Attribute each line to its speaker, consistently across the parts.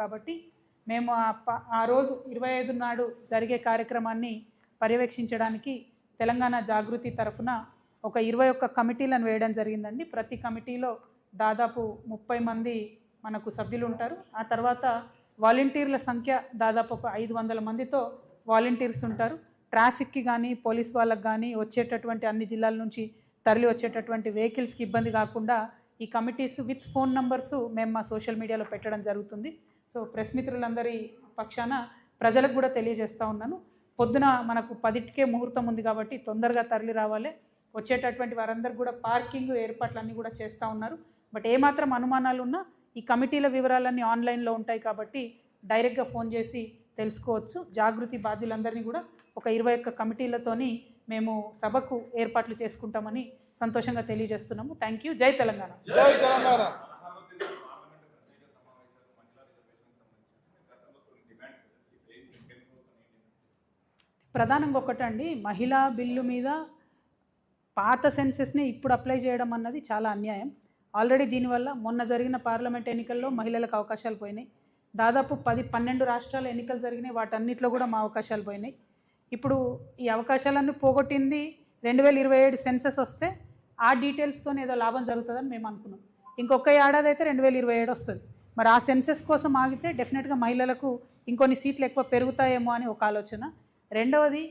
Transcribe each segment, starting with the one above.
Speaker 1: కాబట్టి మేము ఆ రోజు 25 నాడు జరిగే కార్యక్రమాన్ని పర్యవేక్షించడానికి తెలంగాణ జాగృతి తరఫున ఒక 21 కమిటీలను వేయడం జరిగిందండి. ప్రతి కమిటీలో దాదాపు 30 మంది మనకు సభ్యులు ఉంటారు. ఆ తర్వాత వాలంటీర్ల సంఖ్య దాదాపు ఒక 500 మందితో వాలంటీర్స్ ఉంటారు. ట్రాఫిక్కి కానీ పోలీస్ వాళ్ళకి కానీ వచ్చేటటువంటి అన్ని జిల్లాల నుంచి తరలి వచ్చేటటువంటి వెహికల్స్కి ఇబ్బంది కాకుండా ఈ కమిటీస్ విత్ ఫోన్ నంబర్స్ మేము మా సోషల్ మీడియాలో పెట్టడం జరుగుతుంది. సో ప్రెస్ మిత్రులందరి పక్షాన ప్రజలకు కూడా తెలియజేస్తూ ఉన్నాను. పొద్దున మనకు 10కే ముహూర్తం ఉంది కాబట్టి తొందరగా తరలి రావాలి. వచ్చేటటువంటి వారందరూ కూడా పార్కింగ్ ఏర్పాట్లన్నీ కూడా చేస్తూ ఉన్నారు. బట్ ఏమాత్రం అనుమానాలు ఉన్నా ఈ కమిటీల వివరాలన్నీ ఆన్లైన్లో ఉంటాయి కాబట్టి డైరెక్ట్గా ఫోన్ చేసి తెలుసుకోవచ్చు. జాగృతి బాధ్యులందరినీ కూడా ఒక 21 కమిటీలతోని మేము సభకు ఏర్పాట్లు చేసుకుంటామని సంతోషంగా తెలియజేస్తున్నాము. Thank you. జై తెలంగాణ.
Speaker 2: జై తెలంగాణ.
Speaker 1: ప్రధానంగా ఒకటండి, మహిళా బిల్లు మీద పాత సెన్సెస్ని ఇప్పుడు అప్లై చేయడం అన్నది చాలా అన్యాయం. ఆల్రెడీ దీనివల్ల మొన్న జరిగిన పార్లమెంట్ ఎన్నికల్లో మహిళలకు అవకాశాలు పోయినాయి. దాదాపు 10-12 రాష్ట్రాల ఎన్నికలు జరిగినాయి. వాటన్నిటిలో కూడా మా అవకాశాలు పోయినాయి. ఇప్పుడు ఈ అవకాశాలన్నీ పోగొట్టింది 2027 సెన్సెస్ వస్తే ఆ డీటెయిల్స్తో ఏదో లాభం జరుగుతుందని మేము అనుకున్నాం. ఇంకొక ఏడాది అయితే 2027 వస్తుంది. మరి ఆ సెన్సెస్ కోసం ఆగితే డెఫినెట్గా మహిళలకు ఇంకొన్ని సీట్లు ఎక్కువ పెరుగుతాయేమో అని ఒక ఆలోచన. రెండవది,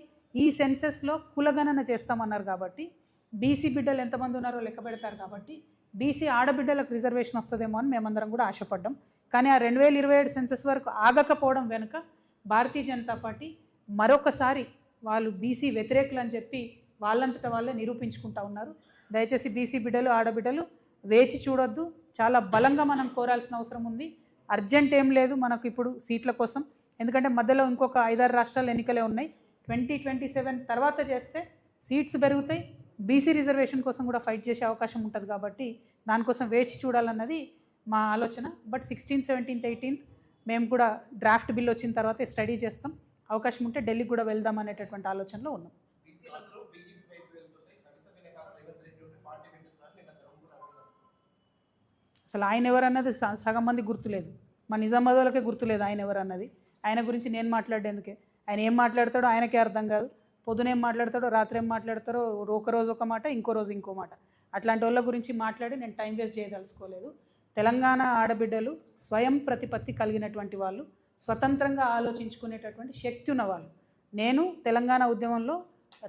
Speaker 1: ఈ సెన్సెస్లో కులగణన చేస్తామన్నారు కాబట్టి బీసీ బిడ్డలు ఎంతమంది ఉన్నారో లెక్క పెడతారు కాబట్టి బీసీ ఆడబిడ్డలకు రిజర్వేషన్ వస్తుందేమో అని మేమందరం కూడా ఆశపడ్డాం. కానీ ఆ 2027 సెన్సెస్ వరకు ఆగకపోవడం వెనుక భారతీయ జనతా పార్టీ మరొకసారి వాళ్ళు బీసీ వ్యతిరేకులు అని చెప్పి వాళ్ళంతటా వాళ్ళే నిరూపించుకుంటా ఉన్నారు. దయచేసి బీసీ బిడ్డలు ఆడబిడ్డలు వేచి చూడొద్దు. చాలా బలంగా మనం కోరాల్సిన అవసరం ఉంది. అర్జెంట్ ఏం లేదు మనకు ఇప్పుడు సీట్ల కోసం. ఎందుకంటే మధ్యలో ఇంకొక 5-6 రాష్ట్రాల ఎన్నికలే ఉన్నాయి. 2027 తర్వాత చేస్తే సీట్స్ పెరుగుతాయి. బీసీ రిజర్వేషన్ కోసం కూడా ఫైట్ చేసే అవకాశం ఉంటుంది కాబట్టి దానికోసం వేచి చూడాలన్నది మా ఆలోచన. బట్ 16, 17, 18 మేము కూడా డ్రాఫ్ట్ బిల్ వచ్చిన తర్వాత స్టడీ చేస్తాం. అవకాశం ఉంటే ఢిల్లీకి కూడా వెళ్దాం అనేటటువంటి ఆలోచనలో ఉన్నాం. అసలు ఆయన ఎవరన్నది సగం మంది గుర్తులేదు. మా నిజామాబాద్ వాళ్ళకే గుర్తులేదు ఆయన ఎవరన్నది. ఆయన గురించి నేను మాట్లాడేందుకే. ఆయన ఏం మాట్లాడతాడో ఆయనకే అర్థం కాదు. పొద్దున ఏం మాట్లాడతాడో రాత్రి ఏం మాట్లాడతారో ఒక రోజు ఒక మాట, ఇంకో రోజు ఇంకో మాట. అట్లాంటి వాళ్ళ గురించి మాట్లాడి నేను టైం వేస్ట్ చేయదలుచుకోలేదు. తెలంగాణ ఆడబిడ్డలు స్వయం ప్రతిపత్తి కలిగినటువంటి వాళ్ళు, స్వతంత్రంగా ఆలోచించుకునేటటువంటి శక్తి ఉన్నవాళ్ళు. నేను తెలంగాణ ఉద్యమంలో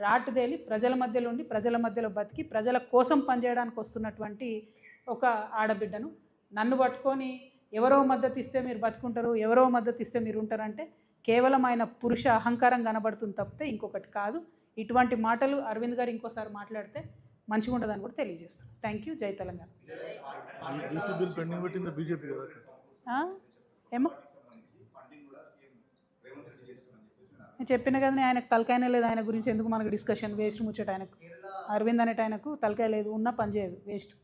Speaker 1: రాటుదేలి ప్రజల మధ్యలో ఉండి ప్రజల మధ్యలో బతికి ప్రజల కోసం పనిచేయడానికి వస్తున్నటువంటి ఒక ఆడబిడ్డను. నన్ను పట్టుకొని ఎవరో మద్దతు ఇస్తే మీరు బతుకుంటారు, ఎవరో మద్దతు ఇస్తే మీరు ఉంటారంటే కేవలం ఆయన పురుష అహంకారం కనబడుతుంది తప్పితే ఇంకొకటి కాదు. ఇటువంటి మాటలు అరవింద్ గారు ఇంకోసారి మాట్లాడితే మంచిగా ఉంటుందని కూడా తెలియజేస్తాను. Thank you. జై తెలంగాణ. ఏమో నేను చెప్పిన కదా, ఆయనకు తలకాయనే లేదు. ఆయన గురించి ఎందుకు మనకు డిస్కషన్, వేస్ట్ ముచ్చట. ఆయనకు అరవింద్ అనేట ఆయనకు తలకాయ లేదు, ఉన్నా పని చేయదు, వేస్ట్.